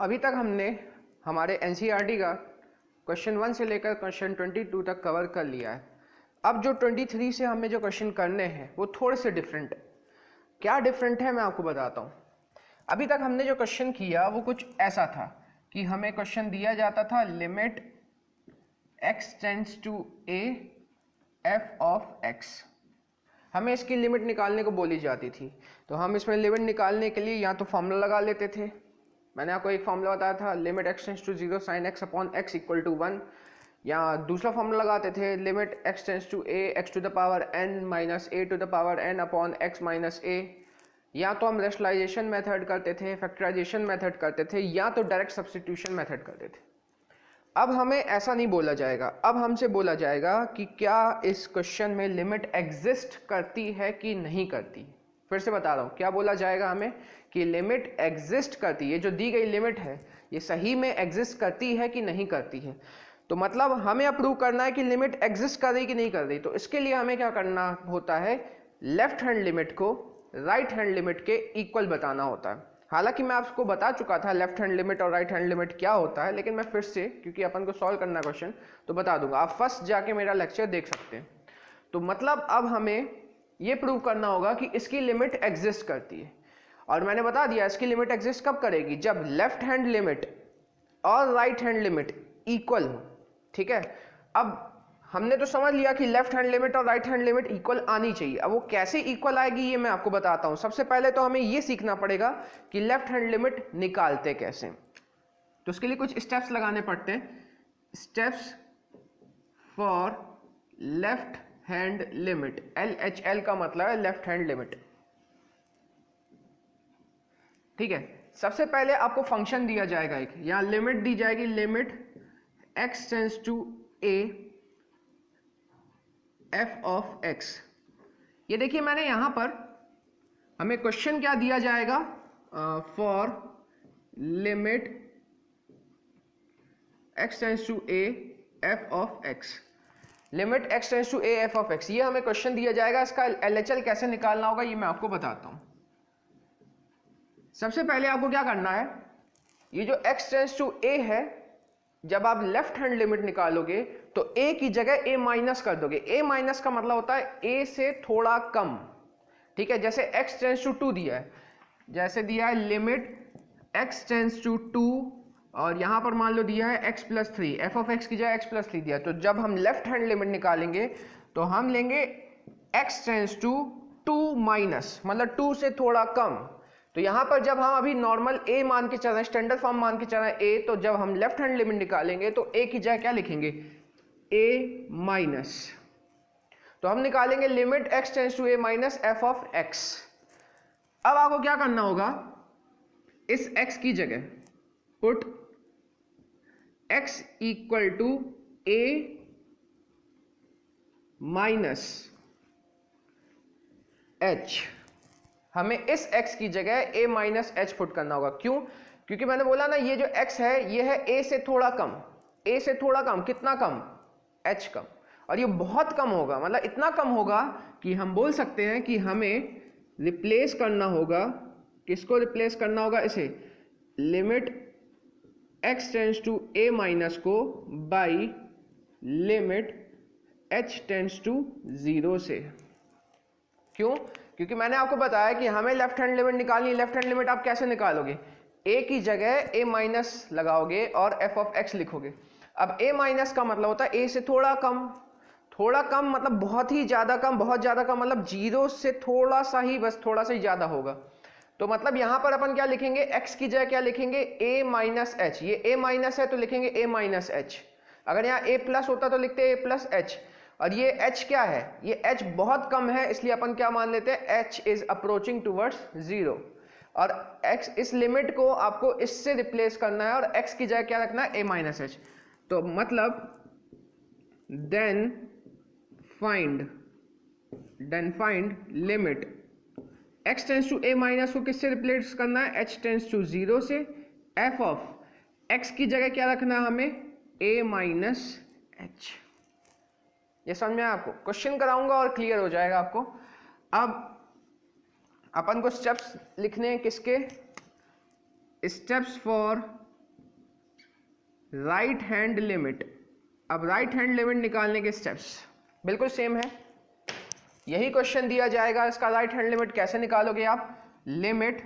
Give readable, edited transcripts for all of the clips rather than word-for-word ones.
अभी तक हमने हमारे एनसीईआरटी का क्वेश्चन 1 से लेकर क्वेश्चन 22 तक कवर कर लिया है। अब जो 23 से हमें जो क्वेश्चन करने हैं वो थोड़े से डिफरेंट है। क्या डिफरेंट है मैं आपको बताता हूँ। अभी तक हमने जो क्वेश्चन किया वो कुछ ऐसा था कि हमें क्वेश्चन दिया जाता था limit x tends to a f of x, हमें इसकी लिमिट निकालने को बोली जाती थी। तो हम इसमें लिमिट निकालने के लिए या तो फॉर्मूला लगा लेते थे, मैंने आपको एक फॉर्मूला बताया था limit x tends to 0 sin x upon x equal to 1, या दूसरा फॉर्मूला लगाते थे limit x tends to a x to the power n minus a to the power n upon x minus a, या तो हम rationalisation method करते थे, factorisation method करते थे, या तो डायरेक्ट सब्स्टिट्यूशन मेथड करते थे। अब हमें ऐसा नहीं बोला जाएगा, अब हमसे बोला जाएगा कि क्या इस क्वेश्चन में लिमिट एग्जिस्ट करती है कि नहीं करती। फिर से बता रहा हूँ, क्या बोला जाएगा हमें कि लिमिट एग्जिस्ट करती है, जो दी गई लिमिट है ये सही में एग्जिस्ट करती है कि नहीं करती है। तो मतलब हमें अप्रूव करना है कि लिमिट एग्जिस्ट कर रही कि नहीं कर रही। तो इसके लिए हमें क्या करना होता है, लेफ्ट हैंड लिमिट को राइट हैंड लिमिट के इक्वल बताना होता है। हालांकि मैं आपको बता चुका था लेफ्ट हैंड लिमिट और राइट हैंड लिमिट क्या होता है, लेकिन मैं फिर से क्योंकि अपन को सॉल्व करना क्वेश्चन तो बता दूंगा, आप फर्स्ट जाके मेरा लेक्चर देख सकते हैं। तो मतलब अब हमें ये प्रूव करना होगा कि इसकी लिमिट एग्जिस्ट करती है, और मैंने बता दिया इसकी लिमिट एग्जिस्ट कब करेगी, जब लेफ्ट हैंड लिमिट और राइट हैंड लिमिट इक्वल हो। ठीक है, अब हमने तो समझ लिया कि लेफ्ट हैंड लिमिट और राइट हैंड लिमिट इक्वल आनी चाहिए। अब वो कैसे इक्वल आएगी ये मैं आपको बताता हूं। सबसे पहले तो हमें ये सीखना पड़ेगा कि लेफ्ट हैंड लिमिट निकालते कैसे। तो उसके लिए कुछ स्टेप्स लगाने पड़ते हैं। Steps for left hand limit, LHL का मतलब है लेफ्ट हैंड लिमिट। ठीक है, सबसे पहले आपको फंक्शन दिया जाएगा एक, यहां लिमिट दी जाएगी, limit x tends to a f of x। ये देखिए मैंने यहां पर हमें क्वेश्चन क्या दिया जाएगा, for limit x tends to a f of x, limit x tends to a f of x, ये हमें क्वेश्चन दिया जाएगा। इसका LHL कैसे निकालना होगा ये मैं आपको बताता हूं। सबसे पहले आपको क्या करना है, ये जो x टेंड्स टू a है, जब आप लेफ्ट हैंड लिमिट निकालोगे तो a की जगह a माइनस कर दोगे। a माइनस का मतलब होता है a से थोड़ा कम। ठीक है, जैसे x टेंड्स टू 2 दिया है, जैसे दिया है लिमिट x टेंड्स टू 2, और यहां पर मान लो दिया है x plus 3, f of x की जगह x प्लस 3 दिया। तो जब हम लेफ्ट हैंड लिमिट निकालेंगे तो हम लेंगे x टेंड्स टू 2 माइनस, मतलब 2 से थोड़ा कम। तो यहां पर जब हम अभी नॉर्मल a मान के चल रहे हैं, स्टैंडर्ड फॉर्म मान के चल रहे हैं a, तो जब हम लेफ्ट हैंड लिमिट निकालेंगे तो a की जगह क्या लिखेंगे, a माइनस। तो हम निकालेंगे limit x tends to a minus f of x। अब आपको क्या करना होगा, इस x की जगह put x equal to a minus h। हमें इस x की जगह a माइनस h पुट करना होगा। क्यों, क्योंकि मैंने बोला ना ये जो x है ये है a से थोड़ा कम, a से थोड़ा कम, कितना कम, h कम, और ये बहुत कम होगा, मतलब इतना कम होगा कि हम बोल सकते हैं कि हमें रिप्लेस करना होगा। किसको रिप्लेस करना होगा, इसे limit x tends to a minus को by limit h tends to 0 से। क्यों, क्योंकि मैंने आपको बताया कि हमें लेफ्ट हैंड लिमिट निकालनी है। लेफ्ट हैंड लिमिट आप कैसे निकालोगे, a की जगह a माइनस लगाओगे और f ऑफ x लिखोगे। अब a माइनस का मतलब होता है a से थोड़ा कम, थोड़ा कम मतलब बहुत ही ज्यादा कम, बहुत ज्यादा कम मतलब 0 से थोड़ा सा ही, बस थोड़ा सा ही ज्यादा होगा। तो मतलब यहां पर अपन क्या लिखेंगे, x की जगह क्या लिखेंगे, a माइनस h। ये a माइनस है तो लिखेंगे a माइनस h। अगर यहाँ a प्लस होता तो लिखते a प्लस h। और ये h क्या है, ये h बहुत कम है, इसलिए अपन क्या मान लेते हैं, h इज अप्रोचिंग टूवर्ड्स 0। और x, इस लिमिट को आपको इससे रिप्लेस करना है और x की जगह क्या रखना है, a माइनस h। तो मतलब then find limit x tends to a minus को किससे रिप्लेस करना है, h टेंड्स टू 0 से, f ऑफ x की जगह क्या रखना है हमें, a माइनस h। ये समझ में आया आपको, क्वेश्चन कराऊंगा और क्लियर हो जाएगा आपको। अब अपन को स्टेप्स लिखने हैं, किसके, steps for right hand limit. अब राइट हैंड लिमिट निकालने के स्टेप्स बिल्कुल सेम है, यही क्वेश्चन दिया जाएगा। इसका राइट हैंड लिमिट कैसे निकालोगे आप? Limit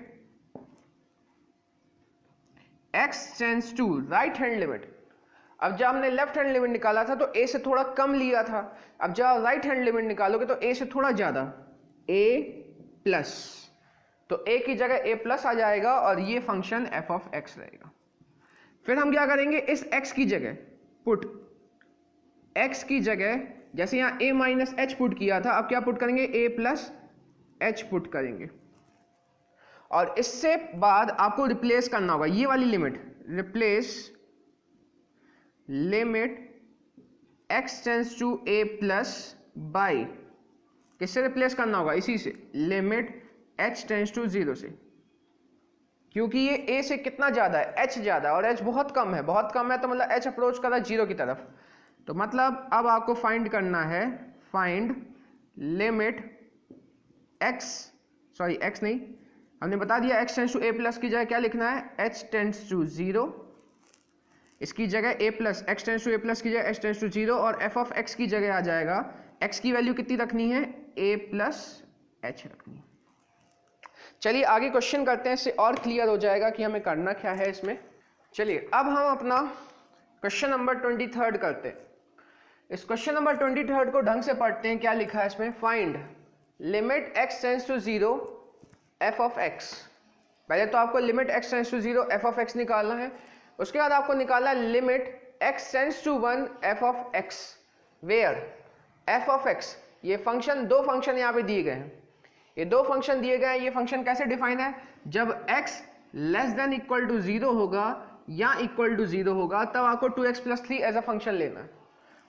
x tends to right hand limit. अब जब हमने लेफ्ट हैंड लिमिट निकाला था तो a से थोड़ा कम लिया था, अब जब राइट हैंड लिमिट निकालोगे तो a से थोड़ा ज्यादा, a प्लस, तो a की जगह a प्लस आ जाएगा और ये फंक्शन f ऑफ x रहेगा। फिर हम क्या करेंगे, इस x की जगह पुट, x की जगह जैसे यहाँ a माइनस एच पुट किया था, अब क्या पुट करेंगे, a प्लस एच पुट करेंगे। और इससे बाद आपको रिप्लेस करना होगा ये वाली limit, replace limit x tends to a plus by, किससे रिप्लेस करना होगा, इसी से, लिमिट h टेंड्स टू 0 से, क्योंकि ये a से कितना ज्यादा है, h ज्यादा, और h बहुत कम है, बहुत कम है तो मतलब h अप्रोच कर रहा है 0 की तरफ। तो मतलब अब आपको फाइंड करना है, फाइंड लिमिट x नहीं, हमने बता दिया x tends to a plus की जगह क्या लिखना है, h टेंड्स टू 0, इसकी जगह a plus, x tends to a plus की जगह h टेंड्स टू 0, और f ऑफ x की जगह आ जाएगा, x की वैल्यू कितनी रखनी है, a प्लस h रखनी है। चलिए आगे क्वेश्चन करते हैं, इससे और क्लियर हो जाएगा कि हमें करना क्या है इसमें। चलिए अब हम अपना क्वेश्चन नंबर 23 करते हैं। इस क्वेश्चन नंबर 23 को ढंग से पढ़ते हैं, क्या लिखा है इसमें, find limit x tends to 0 f of x। पहले तो आपको limit x tends to 0 f of x निकालना है, उसके बाद आपको निकालना है limit x tends to 1 f of x, where f of x, ये फंक्शन, दो फंक्शन यहाँ पे दिए गए हैं, ये दो फंक्शन दिए गए हैं। ये फंक्शन कैसे डिफाइन है, जब x less than equal to 0 होगा या इक्वल टू 0 होगा तब आपको 2x plus 3 as a function लेना है,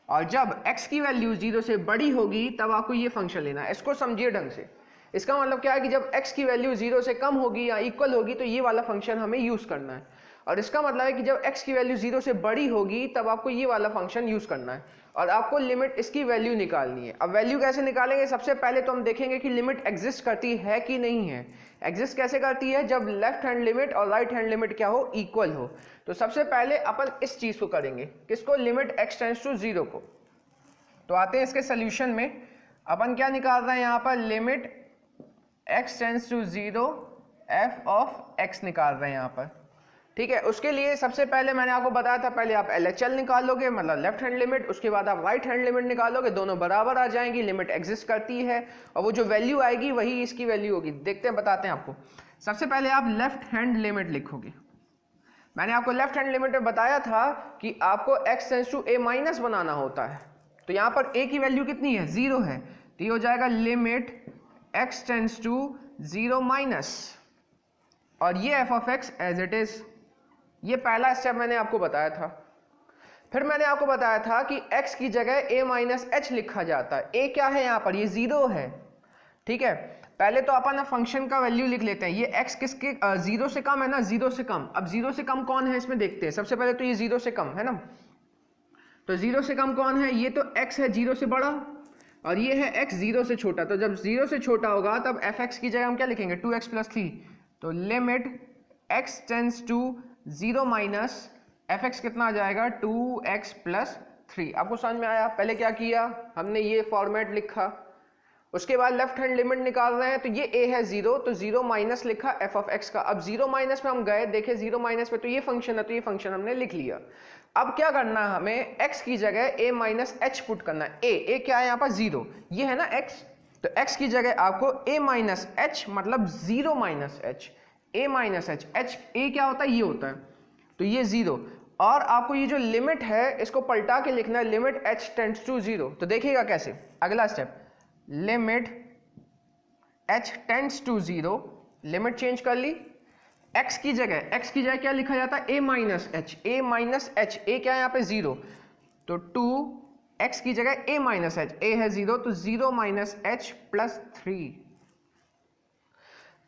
और जब x की वैल्यू 0 से बड़ी होगी तब आपको ये फंक्शन लेना है। इसको समझिए ढंग से, इसका मतलब क्या है कि जब x की वैल्यू 0 से कम होगी या इक्वल होगी तो ये वाला फंक्शन हमें यूज करना है, और इसका मतलब है कि जब x की वैल्यू 0 से बड़ी होगी तब आपको ये वाला फंक्शन यूज करना है, और आपको लिमिट इसकी वैल्यू निकालनी है। अब वैल्यू कैसे निकालेंगे, सबसे पहले तो हम देखेंगे कि लिमिट एग्जिस्ट करती है कि नहीं है। एग्जिस्ट कैसे करती है, जब लेफ्ट हैंड लिमिट और राइट हैंड लिमिट क्या हो, इक्वल हो। तो सबसे पहले अपन इस चीज को करेंगे, किसको, लिमिट x टेंड्स टू 0 को। तो आते हैं इसके सोल्यूशन में, अपन क्या निकाल रहे हैं यहाँ पर, limit x tends to 0 f of x निकाल रहे हैं यहाँ पर, ठीक है। उसके लिए सबसे पहले मैंने आपको बताया था, पहले आप LHL निकालोगे, मतलब लेफ्ट हैंड लिमिट, उसके बाद आप राइट हैंड लिमिट निकालोगे, दोनों बराबर आ जाएंगी, लिमिट एग्जिस्ट करती है, और वो जो वैल्यू आएगी वही इसकी वैल्यू होगी। देखते हैं, बताते हैं आपको। सबसे पहले आप लेफ्ट हैंड लिमिट लिखोगे। मैंने आपको लेफ्ट हैंड लिमिट में बताया था कि आपको x tends to a minus बनाना होता है, तो यहाँ पर a की वैल्यू कितनी है, 0 है, तो ये हो जाएगा limit x tends to 0 minus, और ये f of x as it is. ये पहला स्टेप मैंने आपको बताया था। फिर मैंने आपको बताया था कि x की जगह a माइनस एच लिखा जाता है। a क्या है यहाँ पर, ये 0 है, ठीक है। पहले तो अपन फंक्शन का वैल्यू लिख लेते हैं, ये x किसके 0 से कम है ना, 0 से कम। अब 0 से कम कौन है इसमें देखते हैं। सबसे पहले तो ये 0 से कम है ना, तो 0 से कम कौन है, ये तो x है 0 से बड़ा, और ये है x 0 से छोटा। तो जब 0 से छोटा होगा तब fx की जगह हम क्या लिखेंगे, 2x प्लस 3। तो limit x tends to 0 minus fx कितना आ जाएगा, 2x प्लस 3। आपको समझ में आया। पहले क्या किया हमने, ये फॉर्मेट लिखा, उसके बाद लेफ्ट हैंड लिमिट निकाल रहे हैं, तो ये a है 0, तो 0 माइनस लिखा f ऑफ x का। अब 0 माइनस में हम गए, देखे 0 माइनस में तो ये फंक्शन है, तो ये फंक्शन हमने लिख लिया। अब क्या करना है हमें, x की जगह a माइनस एच पुट करना है। a क्या है यहाँ पर, 0, ये है ना x, तो x की जगह आपको a माइनस एच, मतलब 0 minus H, a minus H, h a क्या होता है, ये होता है, तो ये 0। और आपको ये जो लिमिट है इसको पलटा के लिखना है, लिमिट h टेंड्स टू 0। तो देखिएगा कैसे, अगला step, limit h tends to 0, limit change कर ली, x की जगह क्या लिखा जाता है, a minus H, a minus H, a क्या है यहाँ पे 0, तो 2x की जगह a माइनस एच, a है 0, तो 0 minus H plus 3।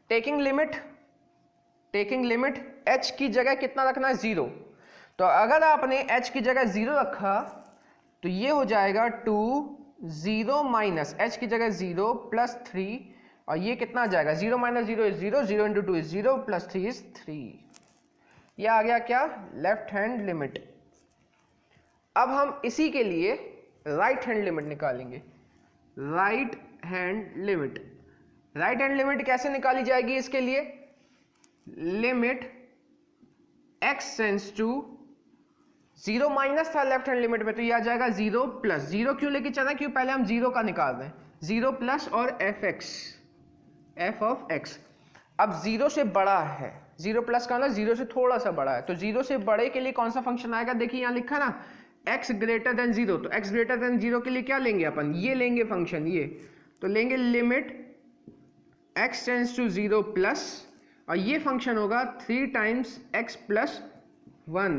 Taking limit h की जगह कितना रखना है, 0। तो अगर आपने h की जगह 0 रखा तो ये हो जाएगा 2 0 माइनस h की जगह 0 प्लस 3, और ये कितना आ जाएगा, 0 minus 0 is 0, 0 into 2 is 0 plus 3 is 3। ये आ गया क्या, लेफ्ट हैंड लिमिट। अब हम इसी के लिए राइट हैंड लिमिट निकालेंगे। Right hand limit, right hand limit कैसे निकाली जाएगी इसके लिए? Limit x tends to 0 minus था लेफ्ट हैंड लिमिट में, तो ये आ जाएगा 0 प्लस। 0 क्यों लेके चला? क्यों पहले हम 0 का निकाल रहे हैं। 0 प्लस और f ऑफ x। अब 0 से बड़ा है, 0 प्लस का मतलब 0 से थोड़ा सा बड़ा है, तो 0 से बड़े के लिए कौन सा फंक्शन आएगा? देखिए यहाँ लिखा ना x ग्रेटर देन 0, तो x ग्रेटर देन 0 के लिए क्या लेंगे अपन? ये लेंगे फंक्शन, ये तो लेंगे limit x tends to 0 plus, और ये फंक्शन होगा 3 टाइम्स x प्लस 1।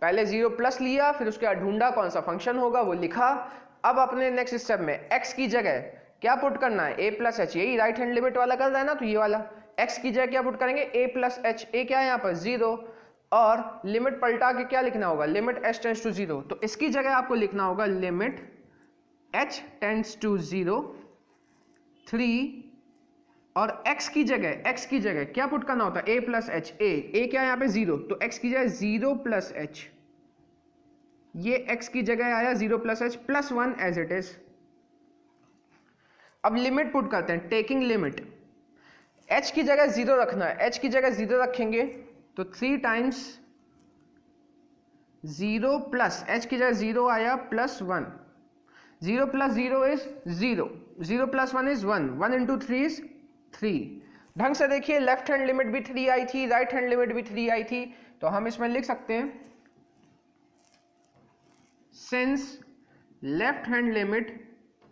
पहले 0 प्लस लिया, फिर उसके बाद ढूंढा कौन सा फंक्शन होगा, वो लिखा। अब अपने नेक्स्ट स्टेप में x की जगह क्या पुट करना है? a प्लस एच, यही राइट हैंड लिमिट वाला कर रहा है ना, तो ये वाला x की जगह क्या पुट करेंगे? a plus H. a क्या है यहाँ पर? 0, और लिमिट पलटा के क्या लिखना होगा? लिमिट h टेंड्स टू 0, तो इसकी जगह आपको लिखना होगा लिमिट h टेंड्स टू 0 3, और x की जगह क्या पुट करना होता है? a plus H. a क्या है यहाँ पे? 0, तो x की जगह 0 प्लस एच, ये x की जगह आया 0 plus H plus 1 as it is. अब लिमिट पुट करते हैं, टेकिंग लिमिट h की जगह 0 रखना है, h की जगह 0 रखेंगे तो 3 टाइम्स 0 प्लस h की जगह 0 आया plus 1, 0 plus 0 is 0, 0 plus 1 is 1, 1 into 3 is 3। ढंग से देखिए, लेफ्ट हैंड लिमिट भी 3 आई थी, राइट हैंड लिमिट भी 3 आई थी, तो हम इसमें लिख सकते हैं since left hand limit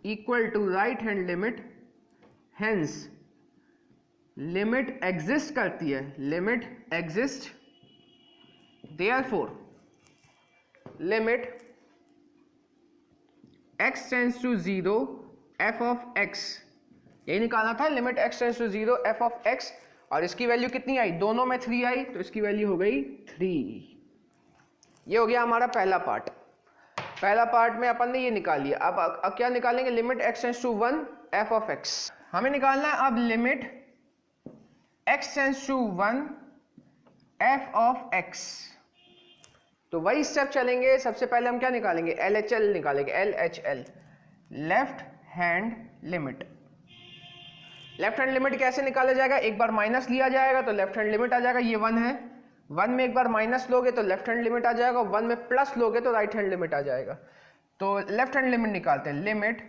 equal to right hand limit, hence limit exist करती है, limit exist, therefore limit x tends to 0 f of x, यही निकालना था, limit x tends to 0 f of x, और इसकी वैल्यू कितनी आई? दोनों में 3 आई, तो इसकी वैल्यू हो गई 3। ये हो गया हमारा पहला पार्ट। पहला पार्ट में अपन ने ये निकाल लिया। अब क्या निकालेंगे? Limit x tends to 1 f of x। हमें निकालना है अब limit x tends to 1 f of x। तो वही स्टेप चलेंगे। सबसे पहले हम क्या निकालेंगे? LHL निकालेंगे, LHL, left hand limit. Left hand limit कैसे निकाला जाएगा? एक बार माइनस लिया जाएगा तो लेफ्ट हैंड लिमिट आ जाएगा, ये 1 है, 1 में एक बार माइनस लोगे तो लेफ्ट हैंड लिमिट आ जाएगा, 1 में प्लस लोगे तो राइट हैंड लिमिट आ जाएगा। तो लेफ्ट हैंड लिमिट निकालते हैं, limit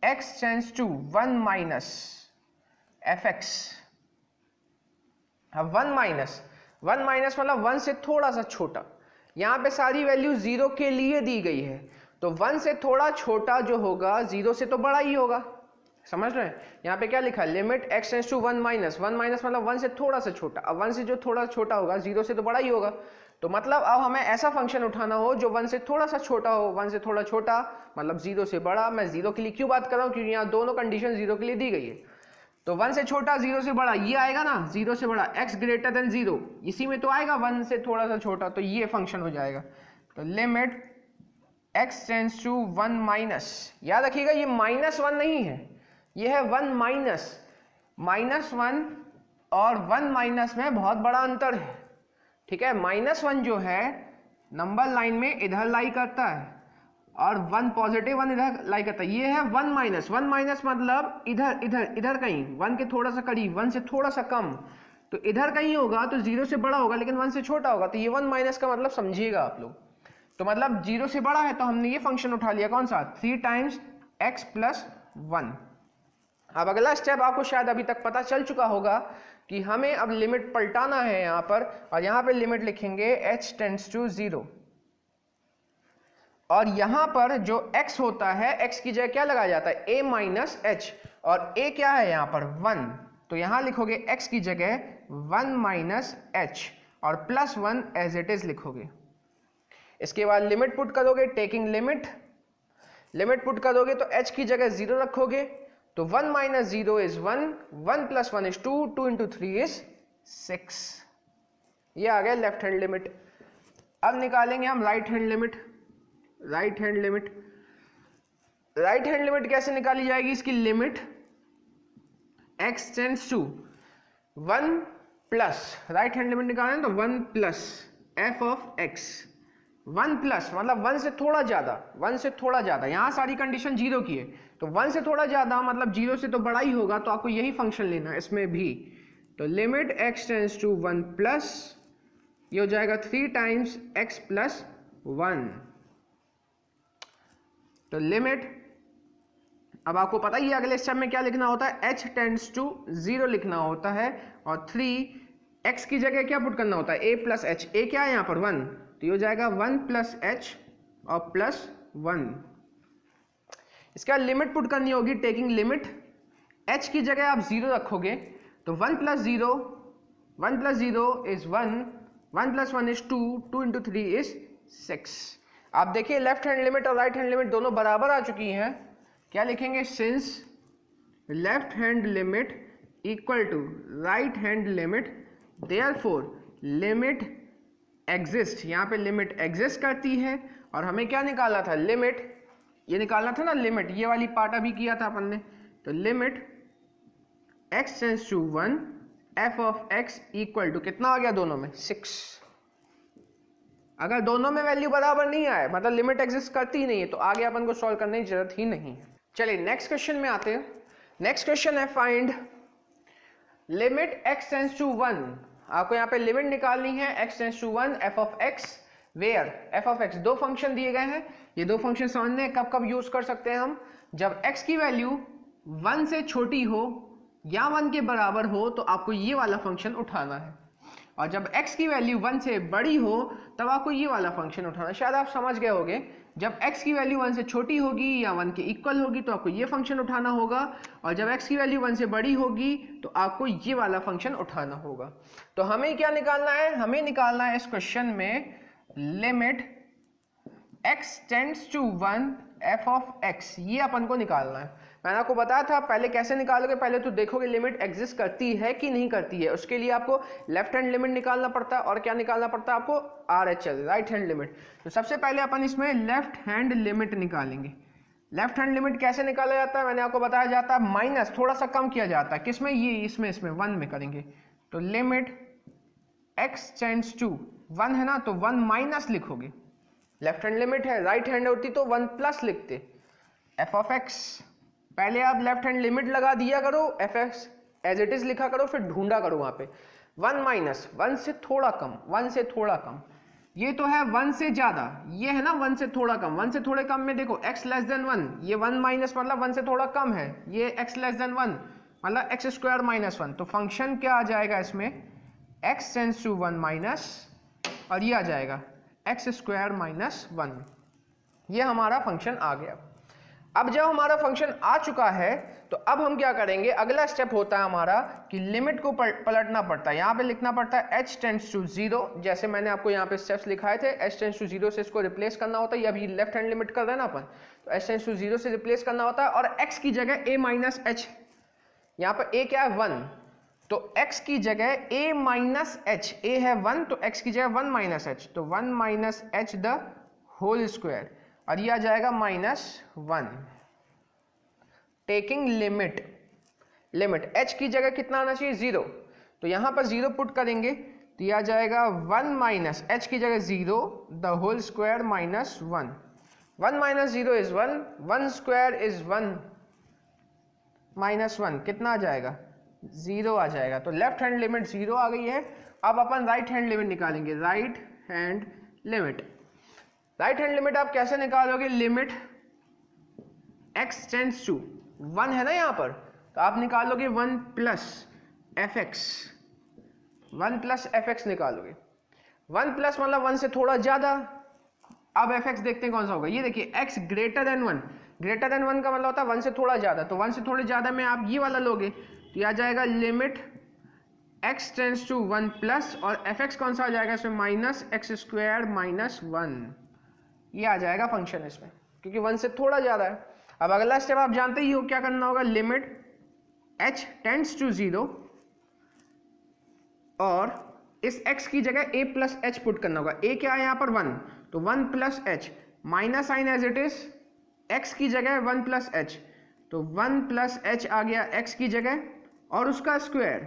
x tends to 1 minus fx। अब 1 माइनस मतलब 1 से थोड़ा सा छोटा, यहाँ पे सारी वैल्यू 0 के लिए दी गई है, तो 1 से थोड़ा छोटा जो होगा 0 से तो बड़ा ही होगा, समझ रहे हैं? यहाँ पे क्या लिखा है? Limit x tends to 1 minus, 1 minus मतलब 1 से थोड़ा सा छोटा। अब 1 से जो थोड़ा छोटा होगा 0 से तो बड़ा ही होगा, तो मतलब अब हमें ऐसा फंक्शन उठाना हो जो 1 से थोड़ा सा छोटा हो। 1 से थोड़ा छोटा मतलब 0 से बड़ा। मैं 0 के लिए क्यों बात कर रहा हूँ? क्योंकि यहाँ दोनों कंडीशन 0 के लिए दी गई है। तो 1 से छोटा 0 से बड़ा ये आएगा ना, 0 से बड़ा x ग्रेटर देन 0, इसी में तो आएगा 1 से थोड़ा सा छोटा, तो ये फंक्शन हो जाएगा। तो limit x tends to 1 minus, याद रखिएगा ये -1 नहीं है, ये है 1 माइनस। -1 और 1 माइनस में बहुत बड़ा अंतर है, ठीक है? -1 जो है नंबर लाइन में इधर लाई करता है, और 1 पॉजिटिव 1 इधर लाई करता है। ये है 1 माइनस, 1 माइनस मतलब इधर इधर इधर कहीं, 1 के थोड़ा सा करीब, 1 से थोड़ा सा कम, तो इधर कहीं होगा, तो 0 से बड़ा होगा लेकिन 1 से छोटा होगा, तो ये 1 माइनस का मतलब समझिएगा आप लोग। तो मतलब 0 से बड़ा है, तो हमने ये फंक्शन उठा लिया, कौन सा? 3 टाइम्स x प्लस 1। अब अगला स्टेप आपको शायद अभी तक पता चल चुका होगा कि हमें अब लिमिट पलटाना है यहाँ पर, और यहाँ पे लिमिट लिखेंगे h टेंड्स टू 0, और यहाँ पर जो x होता है, x की जगह क्या लगाया जाता है? a माइनस h, और a क्या है यहाँ पर? 1, तो यहाँ लिखोगे x की जगह 1 माइनस h और प्लस 1 एज इट इज लिखोगे। इसके बाद लिमिट पुट करोगे, टेकिंग लिमिट, लिमिट पुट करोगे तो h की जगह 0 रखोगे, तो 1 minus 0 is 1, 1 plus 1 is 2, 2 into 3 is 6। ये आ गया लेफ्ट हैंड लिमिट। अब निकालेंगे हम right hand limit. Right hand limit, right hand limit कैसे निकाली जाएगी? इसकी limit x tends to 1 plus, right hand limit निकालें तो 1 plus f of x, 1 plus मतलब 1 से थोड़ा ज्यादा, 1 से थोड़ा ज्यादा, यहां सारी कंडीशन 0 की है, तो 1 से थोड़ा ज्यादा मतलब 0 से तो बड़ा ही होगा, तो आपको यही फंक्शन लेना है इसमें भी। तो limit x tends to 1 plus, ये हो जाएगा 3 टाइम्स x प्लस 1। तो लिमिट, अब आपको पता ही है अगले स्टेप में क्या लिखना होता है, h टेंड्स टू 0 लिखना होता है, और 3 x की जगह क्या पुट करना होता है, a प्लस h। a क्या है यहाँ पर 1, तो ये हो जाएगा 1 प्लस h और प्लस 1। इसका लिमिट पुट करनी होगी, टेकिंग लिमिट, h की जगह आप 0 रखोगे तो 1 plus 0, 1 plus 0 is 1, 1 plus 1 is 2, 2 into 3 is 6। आप देखिए लेफ्ट हैंड लिमिट और राइट हैंड लिमिट दोनों बराबर आ चुकी हैं। क्या लिखेंगे, since left hand limit equal to right hand limit, therefore limit exist, यहाँ पे लिमिट एग्जिस्ट करती है। और हमें क्या निकालना था, लिमिट, ये निकालना था ना लिमिट, ये वाली पार्ट अभी किया था अपन ने। तो limit x tends to 1 f of x equal to कितना आ गया दोनों में, 6। अगर दोनों में वैल्यू बराबर नहीं आए, मतलब लिमिट एग्जिस्ट करती ही नहीं है, तो आगे अपन को सॉल्व करने की जरूरत ही नहीं है। चलिए नेक्स्ट क्वेश्चन में आते हैं। नेक्स्ट क्वेश्चन है find limit x tends to 1। आपको यहाँ पे लिमिट निकालनी है x tends to 1 f of x, where f of x, दो फंक्शन दिए गए हैं। ये दो फंक्शन समझने कब कब यूज कर सकते हैं हम, जब x की वैल्यू 1 से छोटी हो या 1 के बराबर हो तो आपको ये वाला फंक्शन उठाना है, और जब x की वैल्यू 1 से बड़ी हो तब आपको ये वाला फंक्शन उठाना है। शायद आप समझ गए होंगे, जब x की वैल्यू 1 से छोटी होगी या 1 के इक्वल होगी तो आपको ये फंक्शन उठाना होगा, और जब x की वैल्यू 1 से बड़ी होगी तो आपको ये वाला फंक्शन उठाना होगा। तो हमें क्या निकालना है, हमें निकालना है इस क्वेश्चन में limit x tends to 1 f of x, ये अपन को निकालना है। मैंने आपको बताया था पहले कैसे निकालोगे, पहले तो देखोगे लिमिट एग्जिस्ट करती है कि नहीं करती है, उसके लिए आपको लेफ्ट हैंड लिमिट निकालना पड़ता है, और क्या निकालना पड़ता है आपको, RHL, राइट हैंड लिमिट। तो सबसे पहले अपन इसमें लेफ्ट हैंड लिमिट निकालेंगे। लेफ्ट हैंड लिमिट कैसे निकाला जाता है, मैंने आपको बताया जाता है माइनस, थोड़ा सा कम किया जाता है, किसमें, ये इसमें 1 में करेंगे। तो लिमिट x टेंड्स टू 1 है ना, तो 1 माइनस लिखोगे, लेफ्ट हैंड लिमिट है, राइट हैंड होती तो 1 प्लस लिखते। f ऑफ x, पहले आप लेफ्ट हैंड लिमिट लगा दिया करो, f x as it is लिखा करो, फिर ढूंढा करो वहां पे 1 माइनस 1 से थोड़ा कम, 1 से थोड़ा कम, ये तो है 1 से ज्यादा, ये है ना 1 से थोड़ा कम। 1 से थोड़े कम में देखो x लेस देन 1, ये 1 माइनस मतलब 1 से थोड़ा कम है, ये x लेस देन 1 मतलब x स्क्वायर माइनस 1। तो फंक्शन क्या आ जाएगा इसमें, x टेंड्स टू 1 माइनस, और ये आ जाएगा x स्क्वायर माइनस 1, ये हमारा फंक्शन आ गया। अब जब हमारा फंक्शन आ चुका है तो अब हम क्या करेंगे, अगला स्टेप होता है हमारा कि लिमिट को पलटना पड़ता है। यहाँ पे लिखना पड़ता है h टेंड्स टू 0, जैसे मैंने आपको यहाँ पे स्टेप्स लिखाए थे, h टेंड्स टू 0 से इसको रिप्लेस करना होता है, ये अभी लेफ्ट हैंड लिमिट कर रहे हैं ना अपन, तो h टेंड्स टू 0 से रिप्लेस करना होता है, और x की जगह a माइनस h, यहाँ पर a क्या है 1, तो x की जगह a माइनस h, a है 1 तो x की जगह 1 माइनस h, तो 1 minus h the whole square, और ये आ जाएगा -1। टेकिंग लिमिट, लिमिट h की जगह कितना आना चाहिए 0, तो यहां पर 0 पुट करेंगे तो ये आ जाएगा 1 माइनस h की जगह 0 the whole square -1। 1 minus 0 is 1, 1 square is 1 -1, कितना आ जाएगा 0 आ जाएगा। तो लेफ्ट हैंड लिमिट 0 आ गई है। अब अपन राइट हैंड लिमिट निकालेंगे, right hand limit. Right hand limit आप कैसे निकालोगे, लिमिट x टेंड्स टू 1 है ना यहाँ पर, तो आप निकालोगे 1 plus F x, 1 plus F x निकालोगे, 1 प्लस मतलब 1 से थोड़ा ज्यादा। अब एफ एक्स देखते हैं कौन सा होगा, ये देखिए x greater than 1, greater than 1 का मतलब होता है 1 से थोड़ा ज्यादा, तो 1 से थोड़े ज्यादा में आप ये वाला लोगे तो ये आ जाएगा limit x tends to 1 plus, और एफ एक्स कौन सा आ जाएगा इसमें, माइनस एक्स स्क्वायर -1, ये आ जाएगा फंक्शन इसमें, क्योंकि 1 से थोड़ा ज्यादा है। अब अगला स्टेप आप जानते ही हो क्या करना होगा, लिमिट h टेंड्स टू 0, और इस x की जगह a प्लस h पुट करना होगा। a क्या है यहाँ पर 1, तो 1 plus h, minus sign as it is, x की जगह 1 प्लस h, तो 1 प्लस h आ गया x की जगह, और उसका स्क्वायर,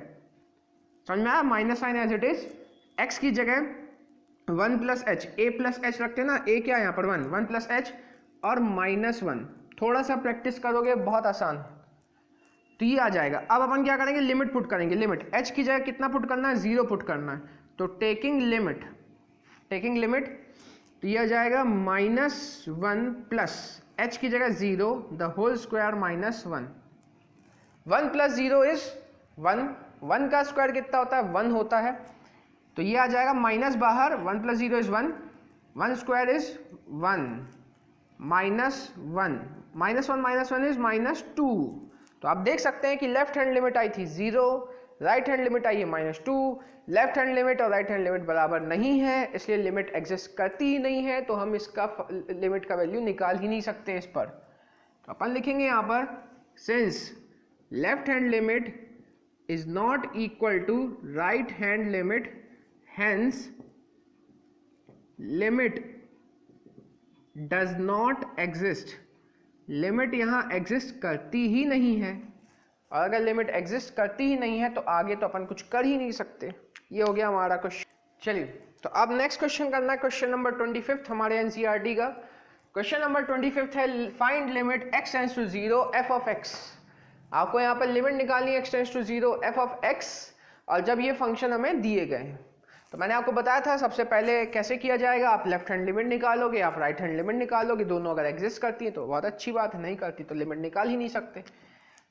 समझ में आया, minus sign as it is, x की जगह 1 plus h, a plus h रखते हैं ना, ए क्या है यहाँ पर 1 प्लस एच और -1। थोड़ा सा प्रैक्टिस करोगे बहुत आसान, तो ये आ जाएगा। अब अपन क्या करेंगे, लिमिट पुट करेंगे। लिमिट एच की जगह कितना पुट करना है, 0 पुट करना है। तो टेकिंग लिमिट तो ये आ जाएगा -1 प्लस एच की जगह 0 the whole square -1। 1 plus 0 is 1, 1 का स्क्वायर कितना होता है, 1 होता है। तो ये आ जाएगा माइनस बाहर, 1 plus 0 is 1, 1 square is 1, -1 -1 is -2। तो आप देख सकते हैं कि लेफ्ट हैंड लिमिट आई थी 0, राइट हैंड लिमिट आई है -2। लेफ्ट हैंड लिमिट और राइट हैंड लिमिट बराबर नहीं है, इसलिए लिमिट एग्जिस्ट करती ही नहीं है, तो हम इसका लिमिट का वैल्यू निकाल ही नहीं सकते इस पर। तो अपन लिखेंगे यहाँ पर, since left hand limit is not equal to right hand limit, hence limit does not exist। Limit यहां एग्जिस्ट करती ही नहीं है, और अगर लिमिट एग्जिस्ट करती ही नहीं है तो आगे तो अपन कुछ कर ही नहीं सकते। ये हो गया हमारा क्वेश्चन। चलिए, तो अब नेक्स्ट क्वेश्चन करना है, क्वेश्चन नंबर 25 हमारे एनसीईआरटी का। क्वेश्चन नंबर 25 है, find limit x tends to 0 f of x। आपको यहाँ पर लिमिट निकालनी है x tends to 0 f of x, और जब ये फंक्शन हमें दिए गए हैं। तो मैंने आपको बताया था सबसे पहले कैसे किया जाएगा, आप लेफ्ट हैंड लिमिट निकालोगे, आप राइट हैंड लिमिट निकालोगे, दोनों अगर एग्जिस्ट करती है तो बहुत अच्छी बात है, नहीं करती तो लिमिट निकाल ही नहीं सकते।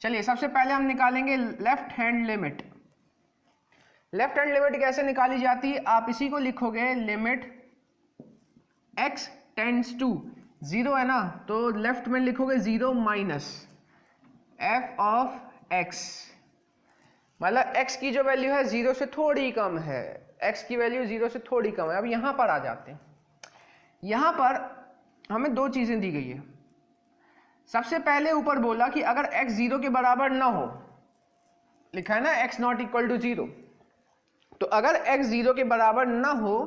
चलिए, सबसे पहले हम निकालेंगे left hand limit. Left hand limit कैसे निकाली जाती है, आप इसी को लिखोगे, लिमिट x टेंड्स टू 0 है ना, तो लेफ्ट में लिखोगे 0 माइनस f ऑफ x, मतलब x की जो वैल्यू है 0 से थोड़ी कम है, x की वैल्यू 0 से थोड़ी कम है। अब यहां पर आ जाते हैं, यहां पर हमें दो चीजें दी गई है। सबसे पहले ऊपर बोला कि अगर x 0 के बराबर ना हो, लिखा है ना x नॉट इक्वल टू 0, तो अगर x 0 के बराबर ना हो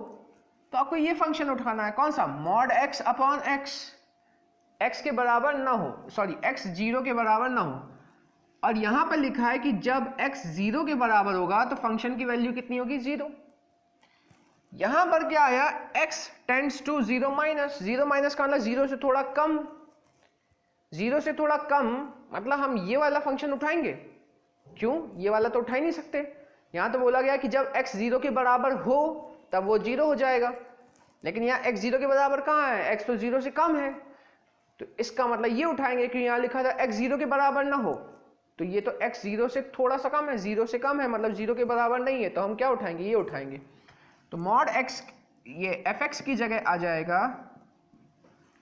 तो आपको ये फंक्शन उठाना है, कौन सा, mod x upon x। x के बराबर ना हो, सॉरी x 0 के बराबर ना हो, और यहां पर लिखा है कि जब x 0 के बराबर होगा तो फंक्शन की वैल्यू कितनी होगी, 0। यहां पर क्या आया, x tends to 0 minus, 0 minus का मतलब 0 से थोड़ा कम, 0 से थोड़ा कम मतलब हम ये वाला फंक्शन उठाएंगे, क्यों, ये वाला तो उठा ही नहीं सकते। यहां तो बोला गया कि जब x 0 के बराबर हो तब वो 0 हो जाएगा, लेकिन यहाँ x 0 के बराबर कहाँ है, x तो 0 से कम है, तो इसका मतलब ये उठाएंगे कि यहाँ लिखा था x 0 के बराबर ना हो, तो ये तो x 0 से थोड़ा सा कम है, 0 से कम है मतलब 0 के बराबर नहीं है, तो हम क्या उठाएंगे, ये उठाएंगे। तो मॉड x, ये fx की जगह आ जाएगा,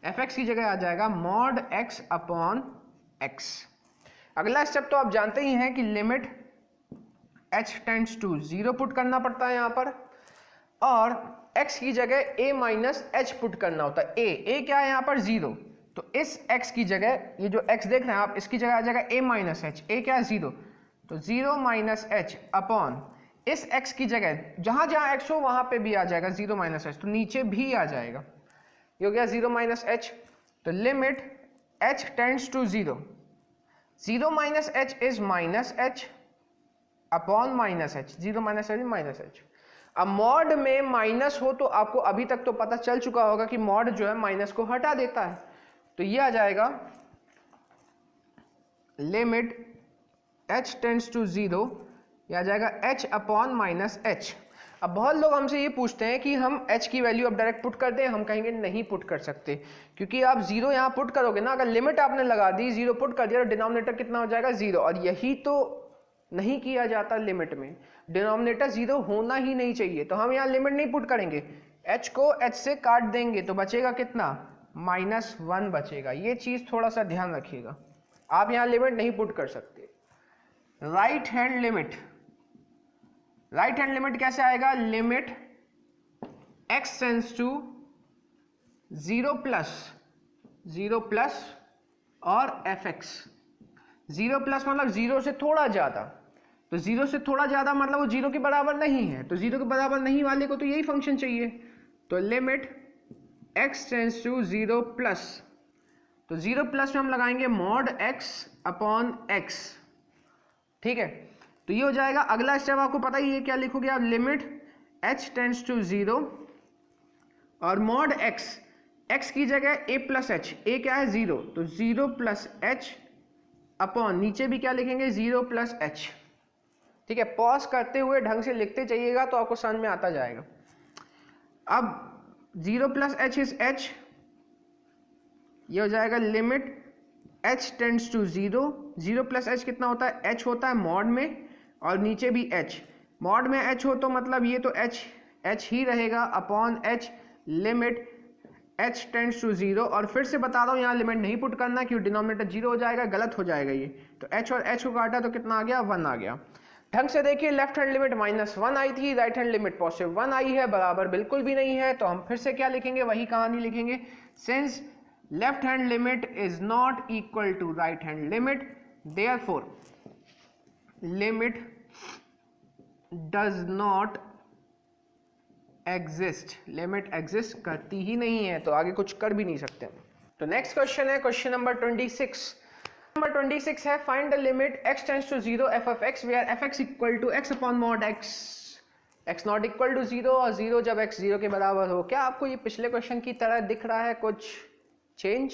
fx की जगह आ जाएगा मॉड x अपॉन x। अगला स्टेप तो आप जानते ही हैं कि limit h tends to 0 put करना पड़ता है यहाँ पर, और x की जगह a माइनस h पुट करना होता है। a क्या है यहाँ पर, 0, तो इस x की जगह, ये जो x देख रहे हैं आप, इसकी जगह आ जाएगा a माइनस एच। a क्या है, 0, तो 0 माइनस एच अपॉन इस x की जगह जहां जहां x हो वहां पे भी आ जाएगा 0 माइनस एच, तो नीचे भी आ जाएगा, ये हो गया 0 माइनस एच। तो limit h tends to 0, 0 minus h is minus h upon minus h, 0 minus h minus h. अब मॉड में माइनस हो तो आपको अभी तक तो पता चल चुका होगा कि मॉड जो है माइनस को हटा देता है, तो ये आ जाएगा लिमिट h टेंड्स टू 0, यह आ जाएगा h अपॉन माइनस एच। अब बहुत लोग हमसे ये पूछते हैं कि हम h की वैल्यू अब डायरेक्ट पुट कर दें, हम कहेंगे नहीं पुट कर सकते, क्योंकि आप 0 यहाँ पुट करोगे ना, अगर लिमिट आपने लगा दी, 0 पुट कर दिया तो डिनोमिनेटर कितना हो जाएगा, 0, और यही तो नहीं किया जाता लिमिट में, डिनोमिनेटर 0 होना ही नहीं चाहिए, तो हम यहाँ लिमिट नहीं पुट करेंगे, h को h से काट देंगे तो बचेगा कितना, -1 बचेगा। ये चीज थोड़ा सा ध्यान रखिएगा, आप यहाँ लिमिट नहीं पुट कर सकते। Right hand limit, right hand limit कैसे आएगा, limit x tends to 0 plus और fx, 0 प्लस मतलब 0 से थोड़ा ज्यादा, तो 0 से थोड़ा ज्यादा मतलब वो 0 के बराबर नहीं है, तो 0 के बराबर नहीं वाले को तो यही फंक्शन चाहिए, तो limit x tends to 0 plus, तो 0 प्लस में हम लगाएंगे मॉड x अपॉन x, ठीक है, तो ये हो जाएगा। अगला स्टेप आपको पता ही है क्या लिखोगे आप, लिमिट h टेंड्स टू 0 और मॉड एक्स, एक्स की जगह ए प्लस एच, ए क्या है 0, तो 0 प्लस एच अपॉन नीचे भी क्या लिखेंगे 0 प्लस एच। ठीक है, पॉज करते हुए ढंग से लिखते जाइएगा तो आपको समझ में आता जाएगा। अब 0 प्लस एच इज एच, ये हो जाएगा limit h tends to 0, 0 plus h कितना होता है, h होता है मॉड में, और नीचे भी h, मॉड में h हो तो मतलब ये तो h ही रहेगा upon h limit h tends to 0। और फिर से बता रहा हूँ यहाँ लिमिट नहीं पुट करना क्योंकि डिनोमिनेटर 0 हो जाएगा, गलत हो जाएगा ये। तो h और h को काटा तो कितना आ गया, 1 आ गया। ढंग से देखिए, लेफ्ट हैंड लिमिट -1 आई थी, राइट हैंड लिमिट +1 आई है, बराबर बिल्कुल भी नहीं है। तो हम फिर से क्या लिखेंगे, वही कहानी लिखेंगे, since left hand limit is not equal to right hand limit, therefore limit does not exist, limit exist करती ही नहीं है, तो आगे कुछ कर भी नहीं सकते। तो नेक्स्ट क्वेश्चन है क्वेश्चन नंबर 26। नंबर 26 है find the limit x tends to 0 f of x where fx equal to x upon mod x, x not equal to 0 और 0 जब x 0 के बराबर हो। क्या आपको ये पिछले क्वेश्चन की तरह दिख रहा है कुछ चेंज?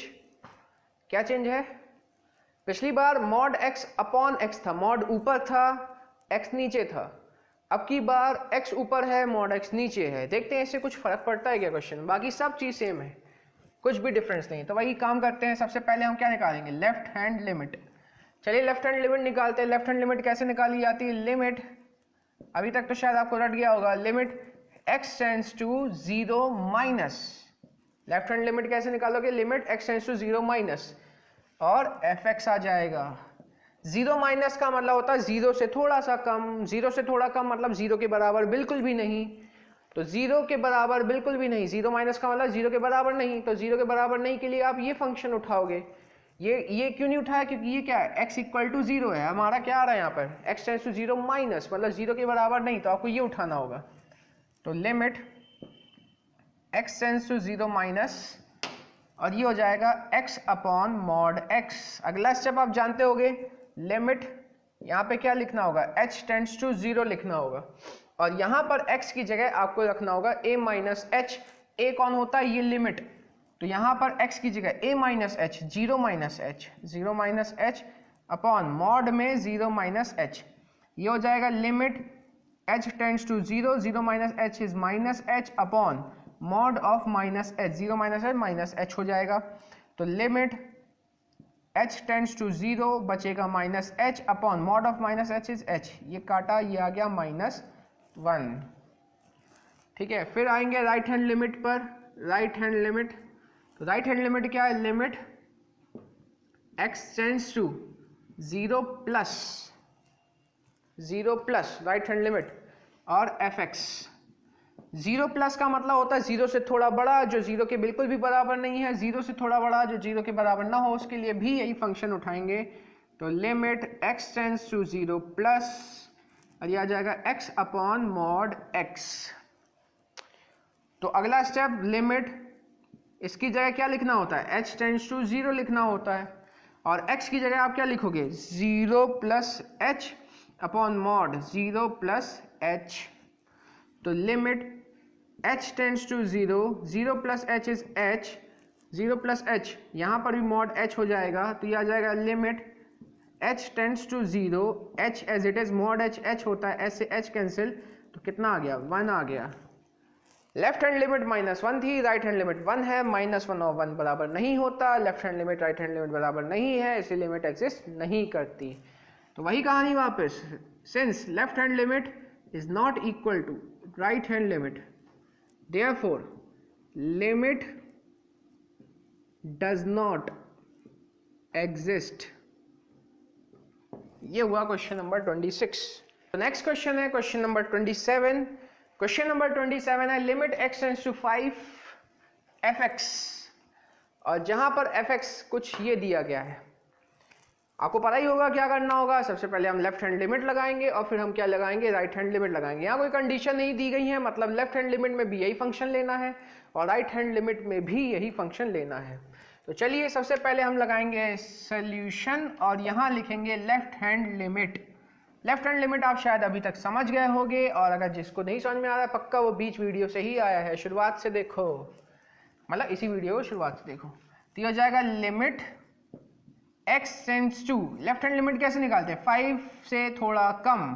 क्या चेंज है? पिछली बार मॉड x अपॉन x था, मॉड ऊपर था x नीचे था, अब की बार x ऊपर है मॉड x नीचे है। देखते हैं इससे कुछ फर्क पड़ता है क्या क्वेश्चन, बाकी सब चीज सेम है, कुछ भी डिफरेंस नहीं। तो वही काम करते हैं, सबसे पहले हम क्या निकालेंगे, लेफ्ट हैंड लिमिट। चलिए लेफ्ट हैंड लिमिट निकालते हैं। लेफ्ट हैंड लिमिट कैसे निकाली जाती है, लिमिट अभी तक तो शायद आपको रट गया होगा, limit x tends to 0 minus, left hand limit कैसे निकालोगे, limit x tends to 0 minus और fx आ जाएगा। 0 माइनस का मतलब होता है 0 से थोड़ा सा कम, 0 से थोड़ा कम मतलब 0 के बराबर बिल्कुल भी नहीं, तो 0 के बराबर बिल्कुल भी नहीं, 0 माइनस का मतलब 0 के बराबर नहीं, तो 0 के बराबर नहीं के लिए आप ये फंक्शन उठाओगे। ये क्यों नहीं उठाया, क्योंकि ये क्या है, x इक्वल टू 0 है, हमारा क्या आ रहा है यहाँ पर, x टेंड्स टू 0 माइनस मतलब 0 के बराबर नहीं, तो आपको ये उठाना होगा। तो limit x tends to 0 minus और ये हो जाएगा x अपॉन मॉड x। अगला स्टेप आप जानते होगे, लिमिट यहाँ पे क्या लिखना होगा, h टेंड्स टू 0 लिखना होगा और यहाँ पर x की जगह आपको रखना होगा a माइनस h। a कौन होता है, ये लिमिट, तो यहाँ पर x की जगह a minus h, 0 minus h, 0 minus h upon mod में 0 माइनस h। ये हो जाएगा limit h tends to 0, 0 minus h is minus h upon mod of minus h, 0 minus h minus h हो जाएगा। तो लिमिट h टेंड्स टू 0 बचेगा minus h upon mod of minus h is h, ये काटा, ये आ गया -1। ठीक है, फिर आएंगे राइट हैंड लिमिट पर। राइट हैंड लिमिट, तो राइट हैंड लिमिट क्या है, limit x tends to 0 plus right hand limit और fx। 0 प्लस का मतलब होता है 0 से थोड़ा बड़ा, जो 0 के बिल्कुल भी बराबर नहीं है, 0 से थोड़ा बड़ा जो 0 के बराबर ना हो, उसके लिए भी यही फंक्शन उठाएंगे। तो limit x tends to 0 plus और ये आ जाएगा x अपॉन मॉड x। तो अगला स्टेप, लिमिट, इसकी जगह क्या लिखना होता है, h टेंड्स टू 0 लिखना होता है और x की जगह आप क्या लिखोगे, 0 plus h upon mod 0 plus h। तो limit h tends to 0, 0 plus h is h, 0 plus h, यहाँ पर भी मॉड h हो जाएगा, तो ये आ जाएगा limit h tends to 0, h as it is, mod h होता है, h से h कैंसिल, तो कितना आ गया, 1 आ गया। लेफ्ट हैंड लिमिट -1 थी, राइट हैंड लिमिट 1 है, -1 और 1 बराबर नहीं होता, left hand limit right hand limit बराबर नहीं है, इसलिए लिमिट एग्जिस्ट नहीं करती। तो वही कहानी वापस, since left hand limit is not equal to right hand limit, therefore limit does not exist। ये हुआ क्वेश्चन नंबर 26। तो नेक्स्ट क्वेश्चन है क्वेश्चन नंबर 27। क्वेश्चन नंबर 27 है limit x tends to 5 fx और जहां पर fx कुछ ये दिया गया है, आपको पता ही होगा क्या करना होगा। सबसे पहले हम लेफ्ट हैंड लिमिट लगाएंगे और फिर हम क्या लगाएंगे, राइट हैंड लिमिट लगाएंगे। यहाँ कोई कंडीशन नहीं दी गई है, मतलब लेफ्ट हैंड लिमिट में भी यही फंक्शन लेना है और राइट हैंड लिमिट में भी यही फंक्शन लेना है। तो चलिए सबसे पहले हम लगाएंगे सॉल्यूशन और यहाँ लिखेंगे left hand limit. Left hand limit आप शायद अभी तक समझ गए होंगे, और अगर जिसको नहीं समझ में आ रहा है पक्का वो बीच वीडियो से ही आया है, शुरुआत से देखो, मतलब इसी वीडियो को शुरुआत से देखो। तो ये हो जाएगा limit x tends to, left hand limit कैसे निकालते हैं, 5 से थोड़ा कम,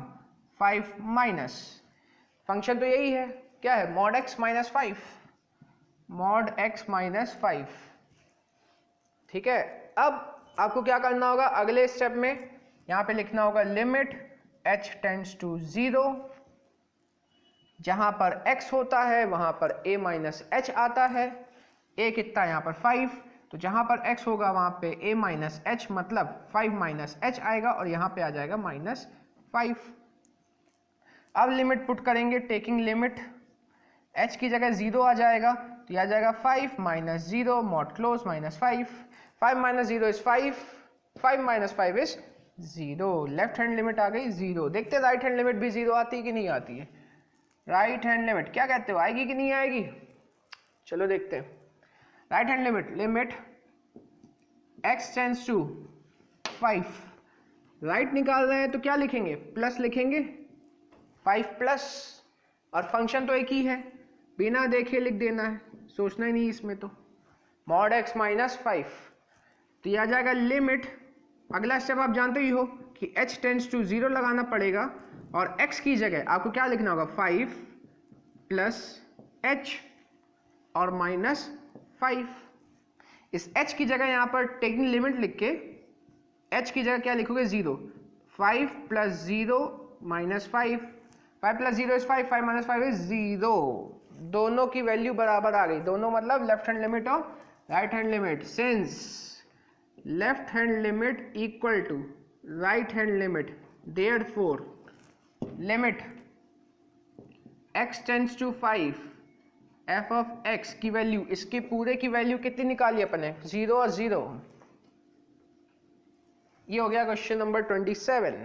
5 माइनस, फंक्शन तो यही है, क्या है, mod x minus 5, mod x minus 5। ठीक है, अब आपको क्या करना होगा अगले स्टेप में, यहां पे लिखना होगा लिमिट h टेंड्स टू 0, जहां पर x होता है वहां पर a माइनस h आता है, a कितना है यहाँ पर 5, तो जहां पर x होगा वहां पे a माइनस h मतलब 5 माइनस h आएगा, और यहाँ पे आ जाएगा माइनस 5। अब लिमिट पुट करेंगे, टेकिंग लिमिट, h की जगह 0 आ जाएगा, तो यह आ जाएगा 5 minus 0 mod close minus 5, 5 minus 0 is 5, 5 minus 5 is 0, left hand limit आ गई 0। देखते हैं राइट हैंड लिमिट भी 0 आती है कि नहीं आती है, राइट हैंड लिमिट क्या कहते हो, आएगी कि नहीं आएगी, चलो देखते हैं। Right hand limit, limit x tends to 5, right निकाल रहे हैं तो क्या लिखेंगे, प्लस लिखेंगे, 5 प्लस, और फंक्शन तो एक ही है, बिना देखे लिख देना है, सोचना ही नहीं इसमें, तो मॉड x माइनस 5, तो यह आ जाएगा लिमिट, अगला स्टेप आप जानते ही हो कि h टेंड्स टू 0 लगाना पड़ेगा, और x की जगह आपको क्या लिखना होगा, 5 प्लस h और माइनस 5। इस h की जगह यहाँ पर टेकिंग लिमिट लिख के h की जगह क्या लिखोगे, 0, 5 plus 0 minus 5, 5 plus 0 is 5, 5 minus 5 is 0, दोनों की वैल्यू बराबर आ गई, दोनों मतलब लेफ्ट हैंड लिमिट और right hand limit, since left hand limit equal to right hand limit, therefore limit x tends to 5, f of x की वैल्यू, इसके पूरे की वैल्यू कितनी निकाली अपने, 0 और 0। ये हो गया क्वेश्चन नंबर 27।